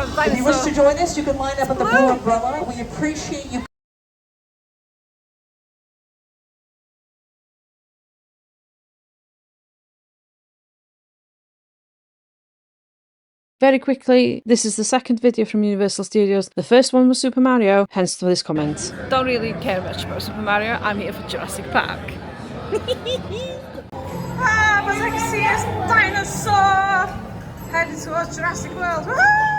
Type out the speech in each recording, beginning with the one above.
If you wish to join us, you can line up at the blue umbrella. We appreciate you. Very quickly, this is the second video from Universal Studios. The first one was Super Mario, hence for this comment. Don't really care much about Super Mario, I'm here for Jurassic Park. Ah, but I can see a dinosaur heading towards Jurassic World. Woohoo!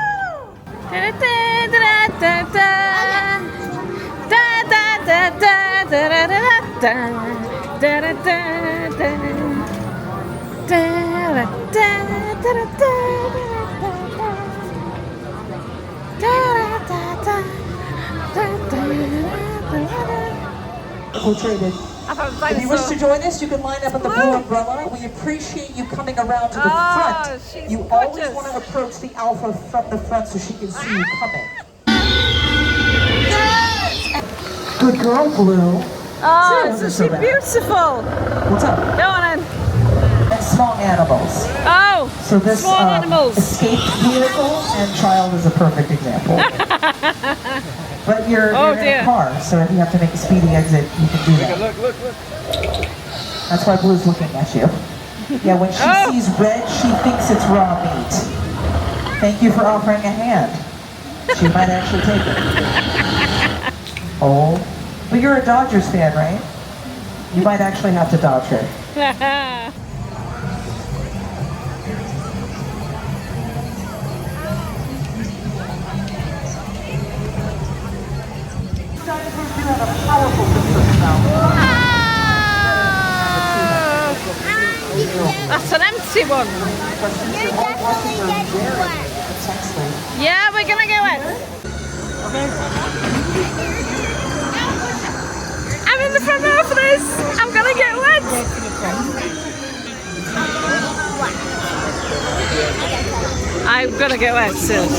Infiltrated. If you wish to join us, you can line up at the blue umbrella. We appreciate you coming around to the front. You always want to approach the alpha from the front so she can see you coming. Good girl, Blue. Oh, isn't she beautiful? What's up? Go on then. And small animals. Oh, so this small animals. Escaped vehicle and child is a perfect example. But you're in a car, so if you have to make a speedy exit, you can do that. Look. That's why Blue's looking at you. Yeah, when she sees red, she thinks it's raw meat. Thank you for offering a hand. She might actually take it. Oh, but you're a Dodgers fan, right? You might actually have to dodge her. Dinosaurs do have a powerful sense sound. That's an empty one. You're definitely getting wet. Yeah, we're gonna get wet. I'm in the front row for this. I'm gonna get wet. I'm gonna get wet soon.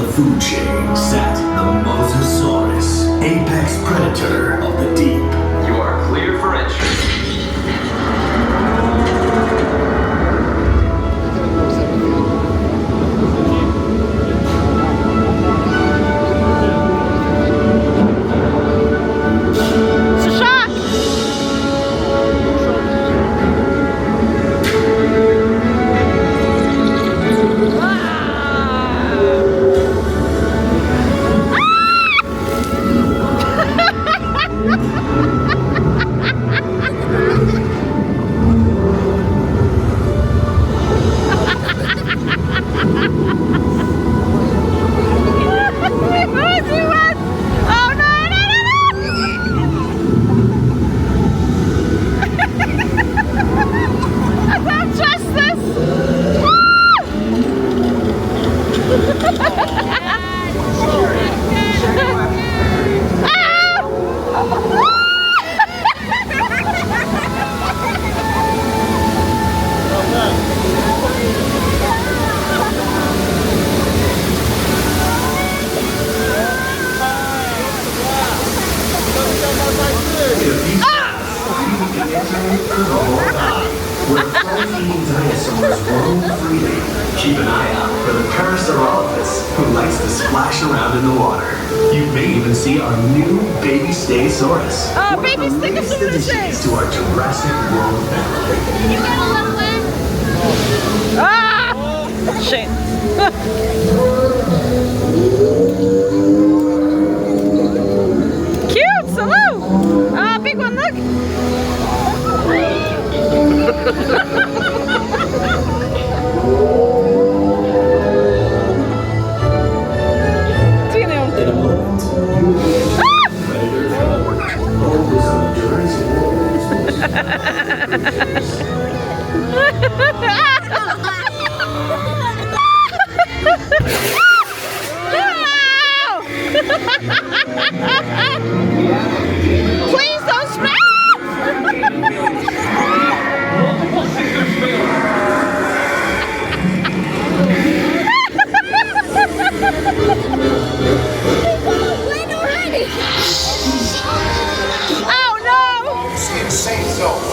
Food chain sat the Mosasaurus, apex predator of the deep. You are clear for entry. It's a shark! Where frozen dinosaurs roam freely. Keep an eye out for the Parasaurolophus, who likes to splash around in the water. You may even see our new baby Stegosaurus. Oh, baby Stegosaurus! To our Jurassic World family. You got a little wet? Ah! Shit. Cute, hello! Ah, big one, look! In a moment, you will be a predator from the Please don't spray! Win already! Oh no! Insane zone.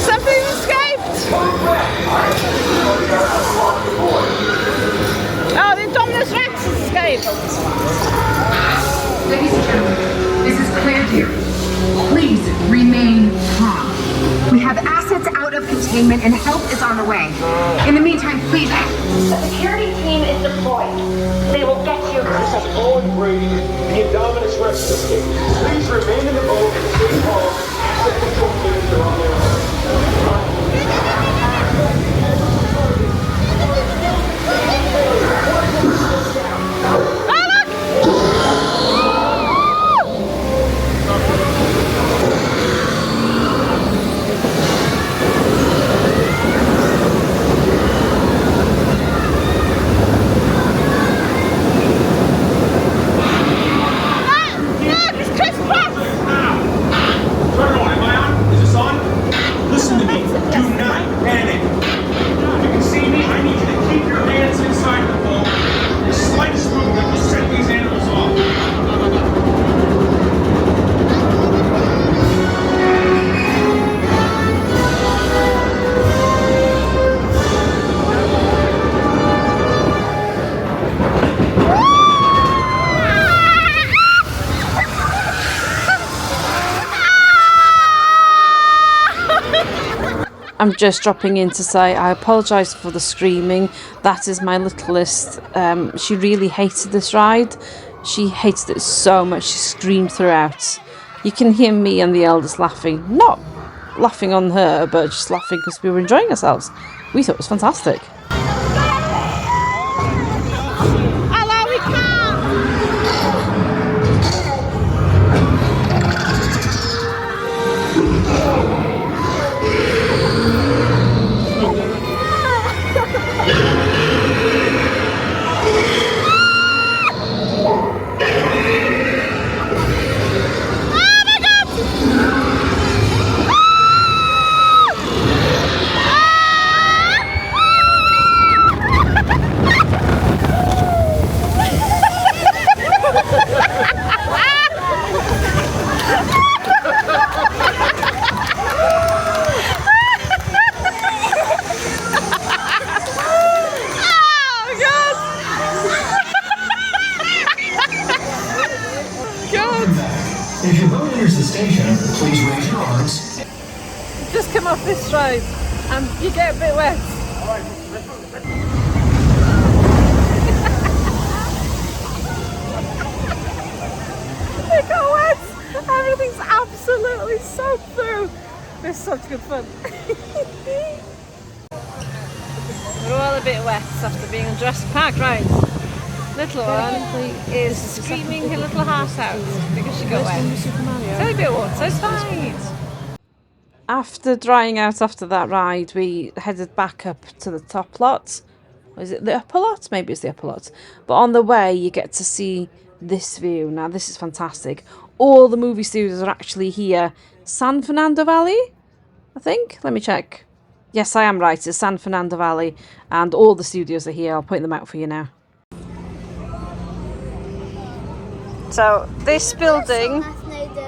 Something escaped! Oh, the Dominus Rex escaped! Ladies and gentlemen, this is Claire here. Please remain calm. We have assets out of containment and help is on the way. In the meantime, please. The security team is deployed. They will get you. This is Owen Brady. The Indominus Rex escaped. Please remain in the boat and stay calm. Asset control units are on their way. Listen to me. Do not panic. You can see me. I need you to keep your hands inside the boat. The slightest movement will set these animals off. I'm just dropping in to say I apologise for the screaming. That is my littlest. She really hated this ride. She hated it so much. She screamed throughout. You can hear me and the eldest laughing. Not laughing on her, but just laughing because we were enjoying ourselves. We thought it was fantastic. Hello, we can't! If your boat enters the station, please raise your arms. Just come off this ride and you get a bit wet. It got wet. Everything's absolutely soaked through. It's such good fun. We're all a bit wet after being on Jurassic Park rides. Little one is screaming her little heart out because she got wet. It's only a bit warm, so it's fine. After drying out after that ride, we headed back up to the top lot. Is it the upper lot? Maybe it's the upper lot. But on the way, you get to see this view. Now, this is fantastic. All the movie studios are actually here. San Fernando Valley, I think. Let me check. Yes, I am right. It's San Fernando Valley. And all the studios are here. I'll point them out for you now. So this building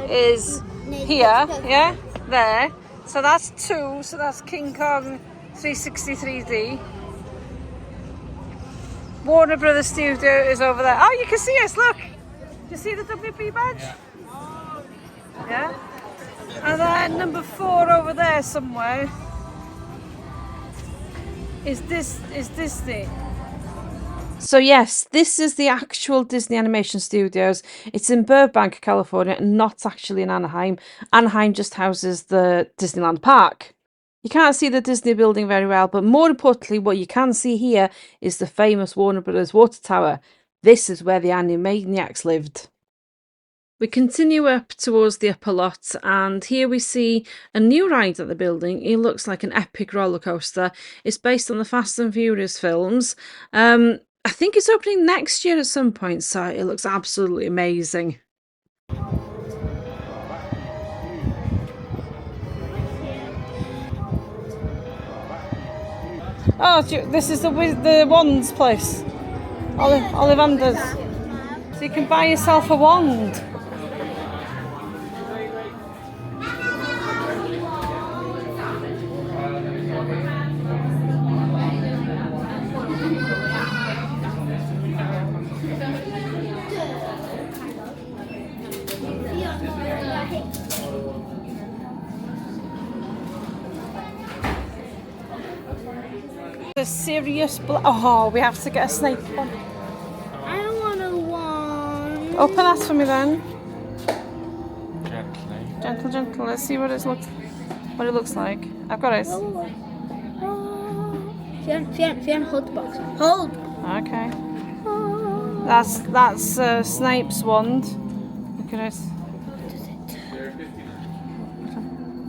is here, yeah, there. So that's 2, so that's King Kong 363D. Warner Brothers Studio is over there. Oh, you can see us, look. Do you see the WB badge? Yeah. And then number 4 over there somewhere is Disney. So yes, this is the actual Disney Animation Studios. It's in Burbank, California, and not actually in Anaheim. Anaheim just houses the Disneyland Park. You can't see the Disney building very well, but more importantly, what you can see here is the famous Warner Brothers water tower. This is where the Animaniacs lived. We continue up towards the upper lot, and here we see a new ride at the building. It looks like an epic roller coaster. It's based on the Fast and Furious films. I think it's opening next year at some point, so it looks absolutely amazing. Oh, this is the wand's place. Ollivander's. So you can buy yourself a wand. The serious oh, we have to get a snake one. I don't want a wand. Open that for me then. Gently. Gentle. Let's see what it looks like. I've got it. Fiona, hold the box. Hold. Okay. That's Snape's wand. Look at it.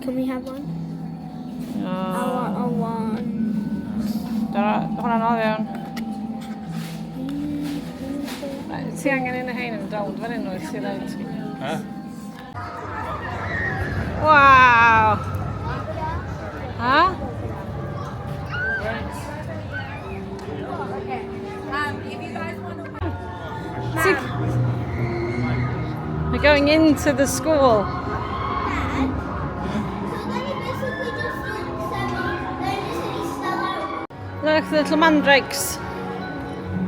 Can we have one? I want a wand. Hold on, ti angen un o hein yn dawd fan hyn oes ti dweud? Wow! Huh? We're going into the school. Look, the little mandrakes.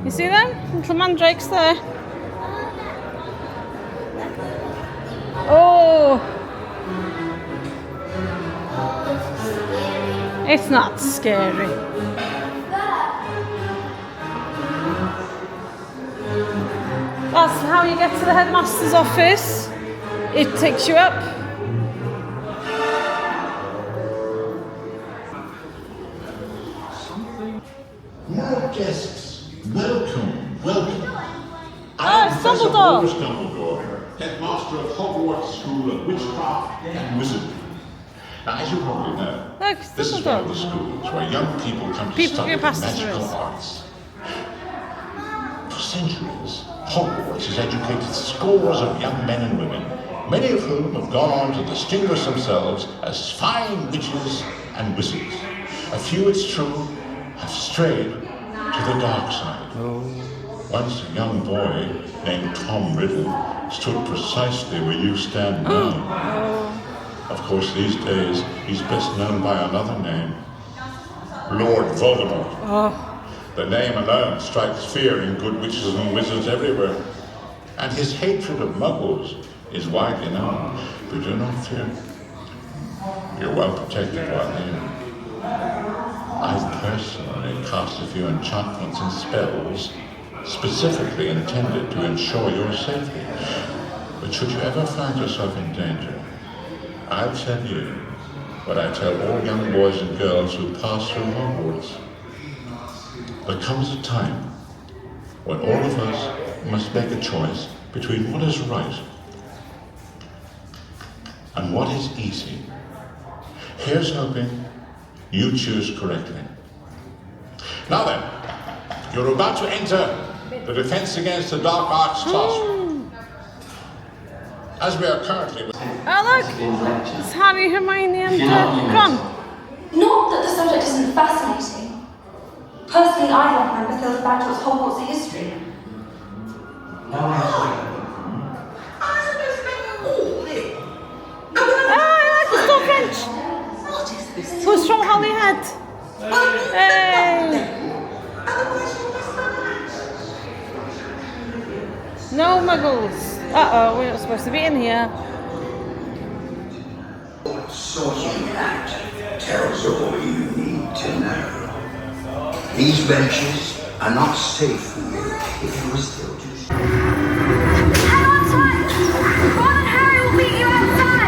You see them? Little mandrakes there. Oh! It's not scary. That's how you get to the headmaster's office. It takes you up. More guests, welcome. It's Dumbledore. Dumbledore, headmaster of Hogwarts School of Witchcraft and Wizardry. Now, as you probably know, Look, this is one of the schools where young people come to study magical arts. For centuries, Hogwarts has educated scores of young men and women, many of whom have gone on to distinguish themselves as fine witches and wizards. A few, it's true, have strayed to the dark side. Once a young boy named Tom Riddle stood precisely where you stand now. Of course, these days, he's best known by another name, Lord Voldemort. The name alone strikes fear in good witches and wizards everywhere. And his hatred of muggles is widely known. But do not fear. You're well protected right here. I've personally cast a few enchantments and spells specifically intended to ensure your safety. But should you ever find yourself in danger, I'll tell you what I tell all young boys and girls who pass through Hogwarts. There comes a time when all of us must make a choice between what is right and what is easy. Here's hoping you choose correctly. Now then, you're about to enter the Defense Against the Dark Arts classroom. As we are currently... Oh look! It's Harry, Hermione and Ron. Not that the subject isn't fascinating. Personally, I love my Mathilda Badger's Hogwarts history. I like the French. Who's from Holyhead? Hey! No muggles. Uh-oh, we're not supposed to be in here. Sorting Act tells all you need to know. These benches are not safe for you if you are still too strong. Hang on tight! Ron and Harry will meet you outside!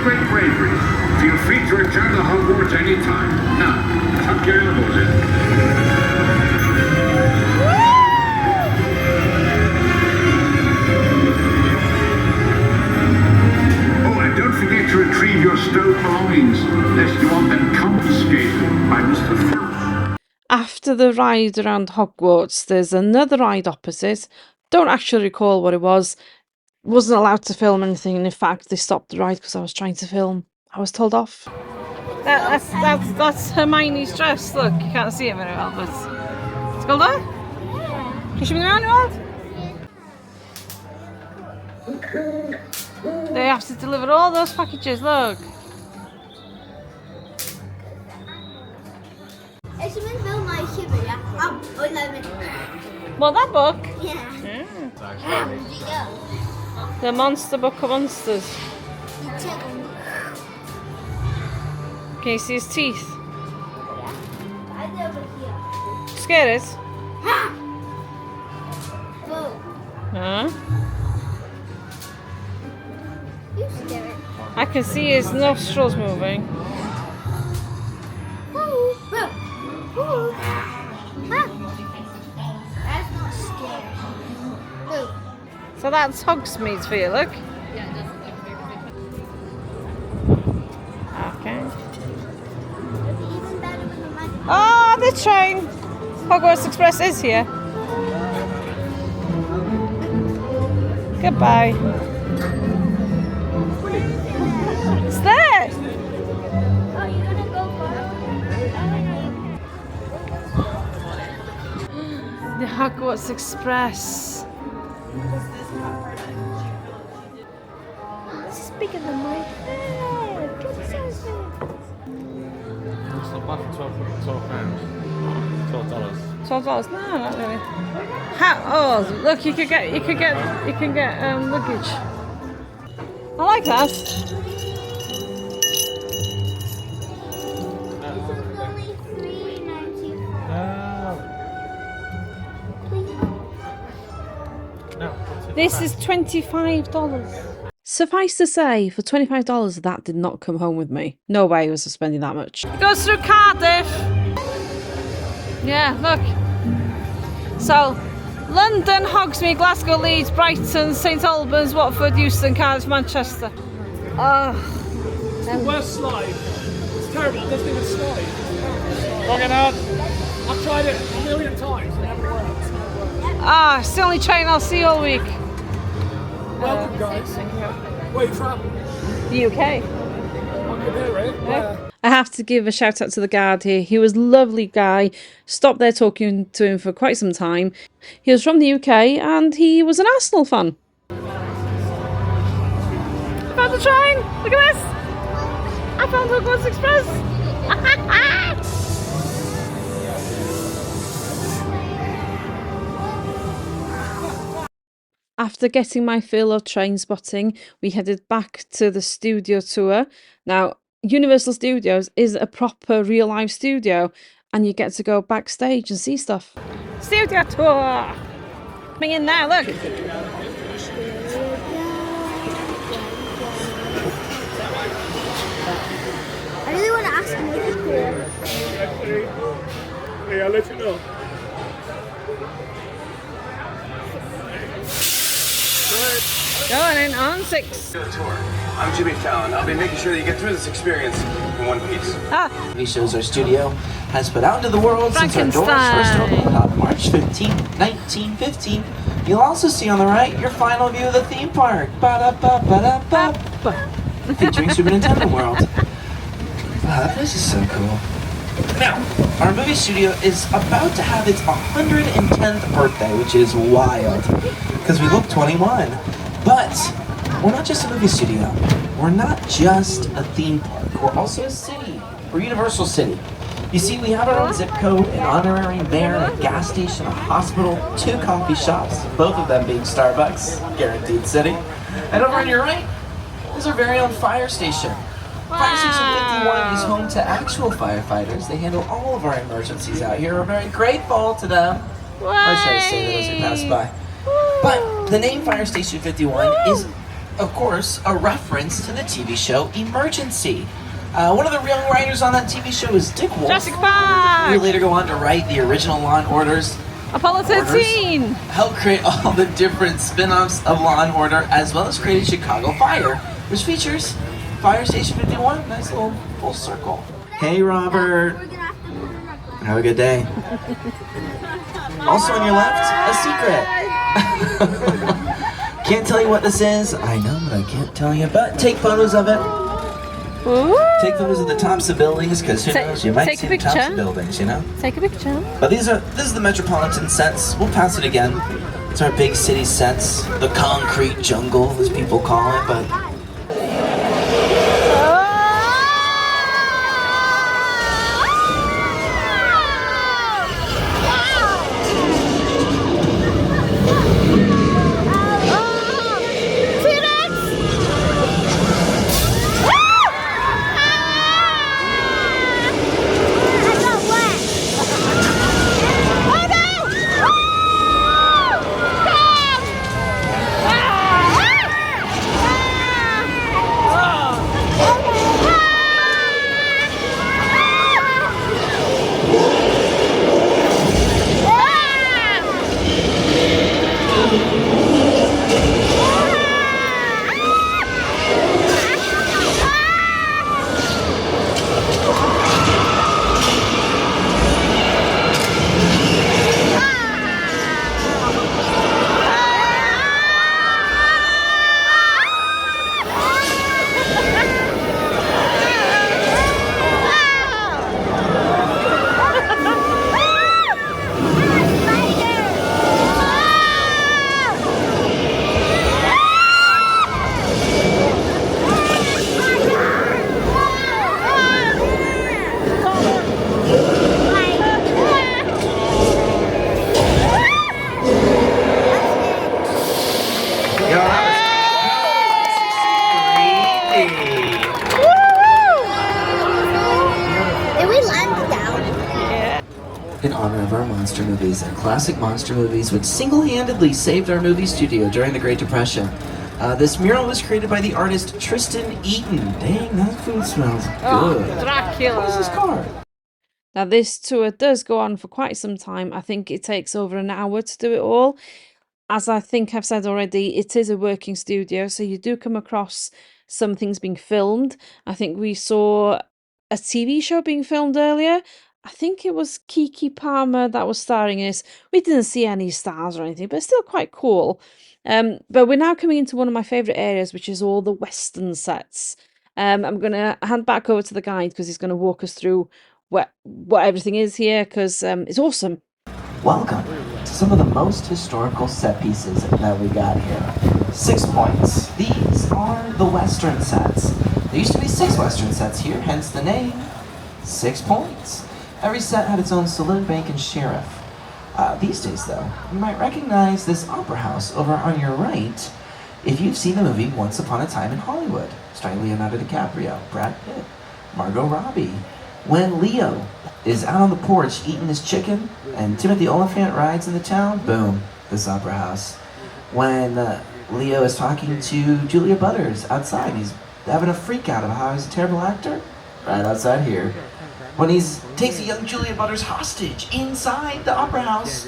great bravery. Feel free to return to Hogwarts anytime. Now, tuck your elbows in. Oh, and don't forget to retrieve your stolen belongings, lest you want them confiscated by Mr. Filch. After the ride around Hogwarts, there's another ride opposite. Don't actually recall what it was. Wasn't allowed to film anything, and in fact, they stopped the ride because I was trying to film. I was told off. That's Hermione's dress. Look, you can't see it very well, but it's called that. Can you show me around the world? They have to deliver all those packages. Look. What, that book? Yeah. The Monster Book of Monsters. Can you see his teeth? Scared? Huh? I can see his nostrils moving. So that's Hogsmeade for you, look. Okay. Oh, the train! Hogwarts Express is here. Goodbye. It's there! Oh, you're gonna go for The Hogwarts Express. This is bigger than my head. Look at the size of it. It's not bad for £12. $12? No, not really. Oh, look, you can get luggage. I like that. This is only $3.95. This is $25. Suffice to say, for $25, that did not come home with me. No way was I spending that much. It goes through Cardiff. Yeah, look. So, London, Hogsmeade, Glasgow, Leeds, Brighton, St Albans, Watford, Euston, Cardiff, Manchester. Oh. It's the worst slide. It's terrible. It doesn't even slide. Long it out. I've tried it a million times. It never works. Ah, it's the only train I'll see all week. Welcome, guys. Where you from? The UK. I can hear it. Yeah. I have to give a shout out to the guard here. He was a lovely guy. Stopped there talking to him for quite some time. He was from the UK and he was an Arsenal fan. I found the train! Look at this! I found Hogwarts Express! After getting my fill of train spotting, we headed back to the studio tour. Now, Universal Studios is a proper real-life studio, and you get to go backstage and see stuff. Studio tour! Coming in now, look! I really want to ask him if it's cool. Hey, I'll let you know. Going in on 6. I'm Jimmy Fallon. I'll be making sure that you get through this experience in one piece. These shows our studio has put out into the world since our doors first opened on March 15, 1915. You'll also see on the right your final view of the theme park. Ba-da-ba-ba-da-ba. Featuring Super Nintendo World. Wow, that place is so cool. Now, our movie studio is about to have its 110th birthday, which is wild, because we look 21. But we're not just a movie studio. We're not just a theme park. We're also a city. We're Universal City. You see, we have our own zip code, an honorary mayor, a gas station, a hospital, 2 coffee shops, both of them being Starbucks, guaranteed city. And over on your right is our very own fire station. Fire Station 51 is home to actual firefighters. They handle all of our emergencies out here. We're very grateful to them. I try to say that as we pass by. But the name Fire Station 51 is of course, a reference to the TV show Emergency. One of the real writers on that TV show is Dick Wolf. Jurassic Park! He would later go on to write the original Law and Orders. Apollo 13! Helped create all the different spin-offs of Law and Order, as well as created Chicago Fire, which features Fire Station 51. Nice little full circle. Hey, Robert. Have a good day. Also on your left, a secret. Can't tell you what this is. I know, but I can't tell you. But take photos of it. Ooh. Take photos of the tops of buildings, because who knows, you might see the tops of buildings, you know? Take a picture. But this is the metropolitan sense. We'll pass it again. It's our big city sense. The concrete jungle, as people call it, but... In honor of our monster movies and classic monster movies, which single-handedly saved our movie studio during the Great Depression. This mural was created by the artist Tristan Eaton. Dang, that food smells good. Dracula. What is this card? Now this tour does go on for quite some time. I think it takes over an hour to do it all. As I think I've said already, it is a working studio, so you do come across some things being filmed. I think we saw a TV show being filmed earlier. I think it was Keke Palmer that was starring in this. We didn't see any stars or anything, but it's still quite cool. But we're now coming into one of my favourite areas, which is all the Western sets. I'm going to hand back over to the guide because he's going to walk us through what everything is here, because it's awesome. Welcome to some of the most historical set pieces that we got here. 6 points. These are the Western sets. There used to be 6 Western sets here, hence the name 6 points. Every set had its own saloon, bank, and sheriff. These days, though, you might recognize this opera house over on your right if you've seen the movie Once Upon a Time in Hollywood, starring Leonardo DiCaprio, Brad Pitt, Margot Robbie. When Leo is out on the porch eating his chicken and Timothy Oliphant rides in the town, boom, this opera house. When Leo is talking to Julia Butters outside, he's having a freak out of how he's a terrible actor, right outside here. When he takes a young Julia Butters hostage inside the opera house,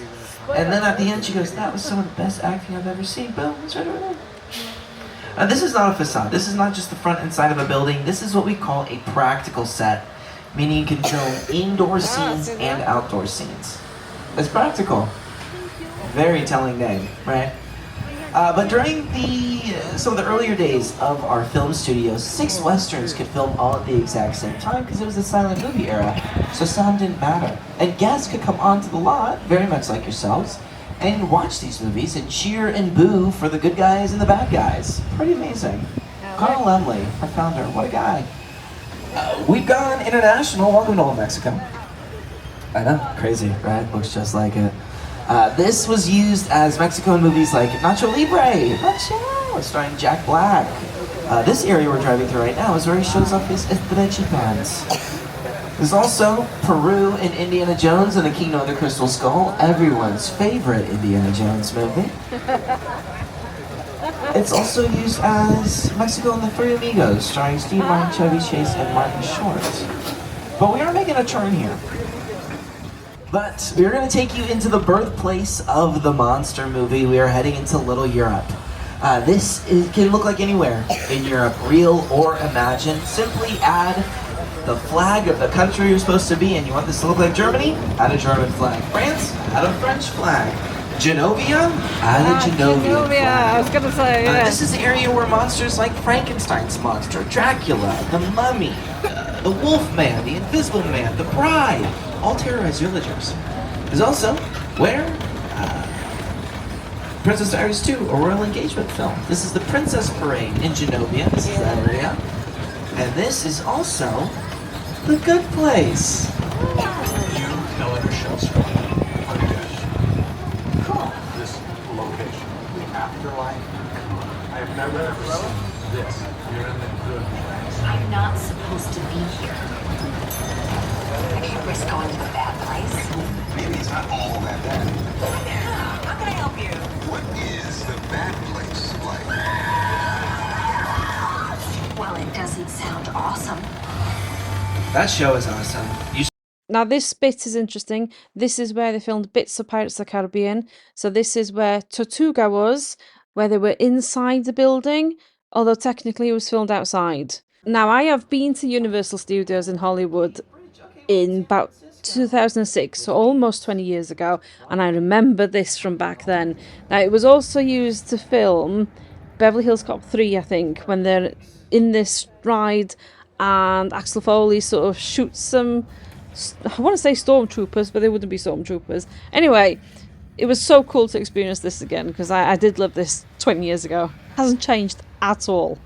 and then at the end she goes, "That was some of the best acting I've ever seen." Boom, it's right over there. This is not a facade. This is not just the front and side of a building. This is what we call a practical set, meaning you can film indoor scenes and outdoor scenes. It's practical. Very telling name, right? But during some of the earlier days of our film studios, 6 Westerns could film all at the exact same time because it was the silent movie era, so sound didn't matter. And guests could come onto the lot, very much like yourselves, and watch these movies and cheer and boo for the good guys and the bad guys. Pretty amazing. Carl Lemley, our founder, what a guy. We've gone international. Welcome to Old Mexico. I know, crazy, right? Looks just like it. This was used as Mexico in movies like Nacho Libre, starring Jack Black. This area we're driving through right now is where he shows off his estreche pants. There's also Peru in Indiana Jones and the Kingdom of the Crystal Skull, everyone's favorite Indiana Jones movie. It's also used as Mexico and the Three Amigos, starring Steve Martin, Chevy Chase, and Martin Short. But we are making a turn here. But we're going to take you into the birthplace of the monster movie. We are heading into Little Europe. Can look like anywhere in Europe, real or imagined. Simply add the flag of the country you're supposed to be in. You want this to look like Germany? Add a German flag. France? Add a French flag. Genovia? Add a Genovian flag. I was going to say, yeah. This is the area where monsters like Frankenstein's monster, Dracula, the Mummy, the Wolfman, the Invisible Man, the Bride, all terrorize villagers. There's also where Princess Diaries 2, a royal engagement film. This is the Princess Parade in Genovia. This is that area. And this is also the Good Place. No other shows from Cool. This location, the afterlife. I have never ever seen this. You're in the good place. I'm not supposed to be here. I can't risk going to the bad place. Maybe it's not all that bad. How can I help you? What is the bad place like? Well, it doesn't sound awesome. That show is awesome. Now this bit is interesting. This is where they filmed bits of Pirates of the Caribbean. So this is where Tortuga was, where they were inside the building, although technically it was filmed outside. Now I have been to Universal Studios in Hollywood in about 2006, so almost 20 years ago, and I remember this from back then. Now it was also used to film Beverly Hills Cop 3, I think, when they're in this ride and Axel Foley sort of shoots some, I want to say stormtroopers, but they wouldn't be stormtroopers. Anyway, it was so cool to experience this again, because I did love this 20 years ago. Hasn't changed at all.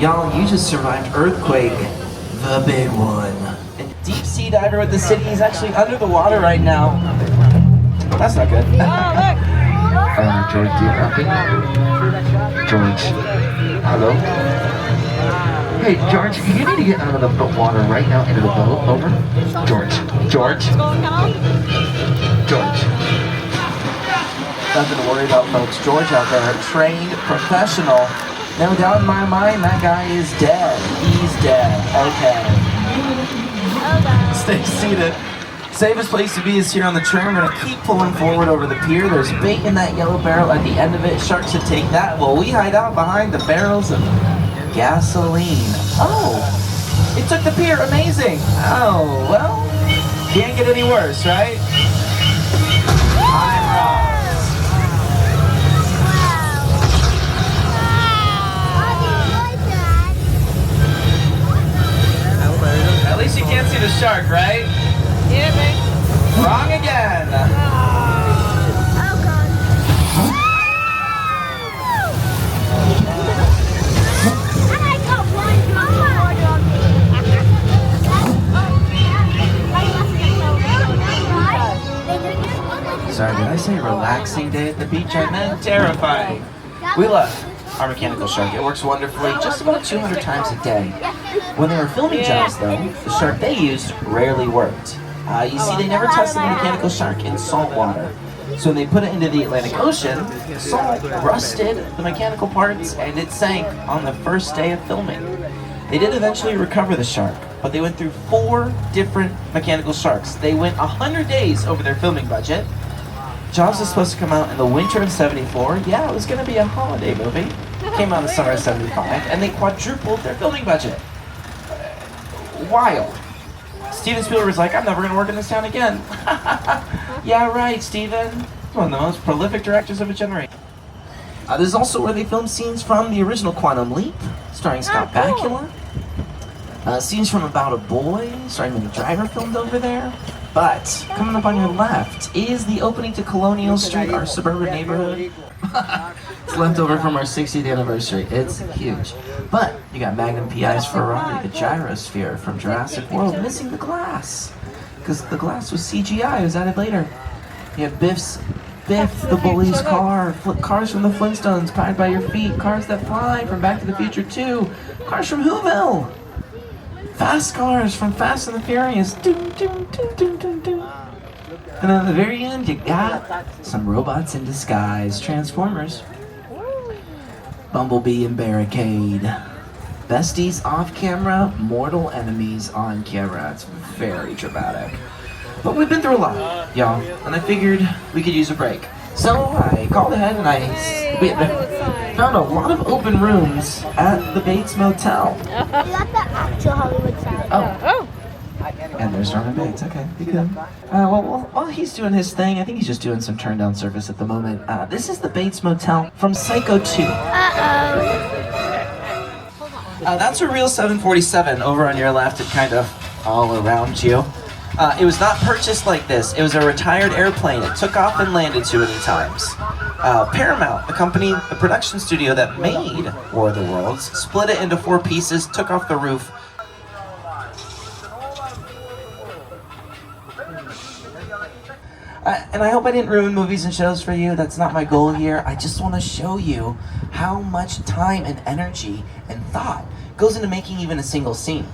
Y'all, you just survived earthquake, the big one. And deep sea diver with the city is actually under the water right now. That's not good. George, do you copy? George, hello? Hey, George, you need to get out of the water right now into the boat. Over. George. George. George. Nothing to worry about, folks. George out there, trained professional. No doubt in my mind, that guy is dead. He's dead. Okay. Stay seated. Safest place to be is here on the train. We're going to keep pulling forward over the pier. There's bait in that yellow barrel at the end of it. Sharks should take that while we hide out behind the barrels of gasoline. Oh, it took the pier. Amazing. Oh, well, can't get any worse, right? At least you can't see the shark, right? Yeah, man. Wrong again. Oh God. And I got one more. Sorry, did I say relaxing day at the beach? I meant terrifying. We love our mechanical shark. It works wonderfully just about 200 times a day. When they were filming jobs, though, the shark they used rarely worked. You see, they never tested the mechanical shark in salt water. So when they put it into the Atlantic Ocean, the salt rusted the mechanical parts and it sank on the first day of filming. They did eventually recover the shark, but they went through 4 different mechanical sharks. They went 100 days over their filming budget. Jaws was supposed to come out in the winter of '74. Yeah, it was going to be a holiday movie. Came out in the summer of '75, and they quadrupled their filming budget. Wild. Steven Spielberg's like, I'm never going to work in this town again. Yeah, right, Steven. One of the most prolific directors of a generation. This is also where they filmed scenes from the original Quantum Leap, starring Scott Bakula. Scenes from About a Boy, starring Minnie Driver, filmed over there. But coming up on your left is the opening to Colonial Street, our suburban neighborhood. It's left over from our 60th anniversary. It's huge. But you got Magnum PI's Ferrari, the gyrosphere from Jurassic World, missing the glass. Because the glass was CGI, it was added later. You have Biff the Bully's car, cars from the Flintstones, Powered by Your Feet, Cars That Fly from Back to the Future 2, cars from Whoville, fast cars from Fast and the Furious, and then at the very end you got some robots in disguise, Transformers, Bumblebee and Barricade, besties off camera, mortal enemies on camera. It's very dramatic. But we've been through a lot, y'all, and I figured we could use a break. So I called ahead and we found a lot of open rooms at the Bates Motel. We got the actual Hollywood side. Oh. And there's Norman Bates. Okay, be good. Well, while he's doing his thing, I think he's just doing some turn down service at the moment. This is the Bates Motel from Psycho 2. That's a real 747 over on your left and kind of all around you. It was not purchased like this. It was a retired airplane. It took off and landed too many times. Paramount, the company, the production studio that made War of the Worlds, split it into 4 pieces, took off the roof. And I hope I didn't ruin movies and shows for you. That's not my goal here. I just want to show you how much time and energy and thought goes into making even a single scene.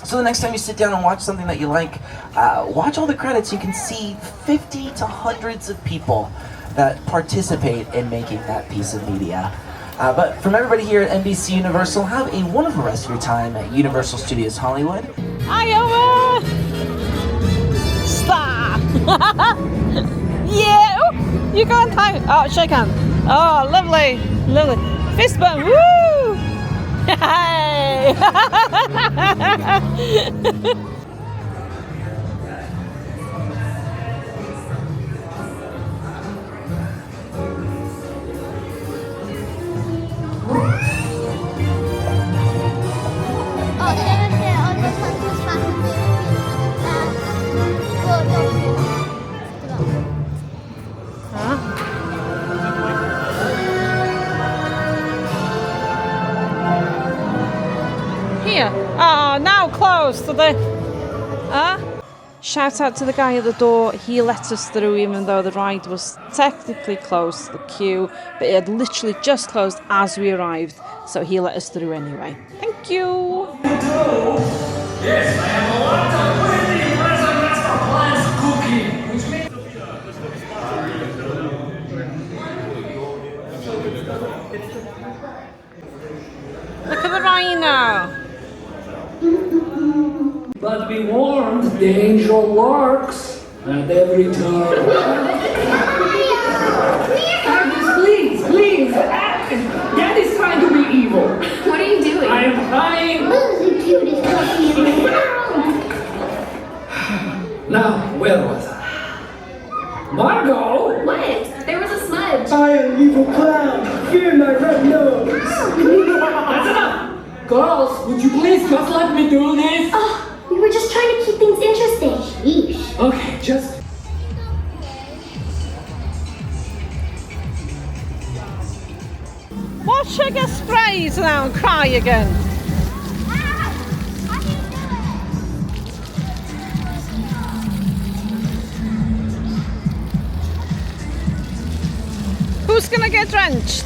So the next time you sit down and watch something that you like, watch all the credits. You can see 50 to hundreds of people that participate in making that piece of media. But from everybody here at NBC Universal, have a wonderful rest of your time at Universal Studios Hollywood. Iowa! Stop! Yeah! Oh, you go on time. Oh, shake hand. Oh, lovely. Lovely. Fist bump. Woo! Hey! Oh, now closed to the... Shout out to the guy at the door. He let us through even though the ride was technically closed to the queue, but it had literally just closed as we arrived, so he let us through anyway. Thank you! Yes, I have a lot of pretty presents for plants cooking, which means... Look at the rhino! But be warned, danger lurks at every turn. Please! Daddy's trying to be evil. What are you doing? I am trying. Who's the cutest puppy in the world? Now, where was I? Margot! What? There was a smudge. I am evil clown. Fear my red nose. That's enough! Girls, would you please just let me do this? Oh, we were just trying to keep things interesting. Sheesh. Okay, just... Watch her get sprayed now and cry again. Who's gonna get drenched?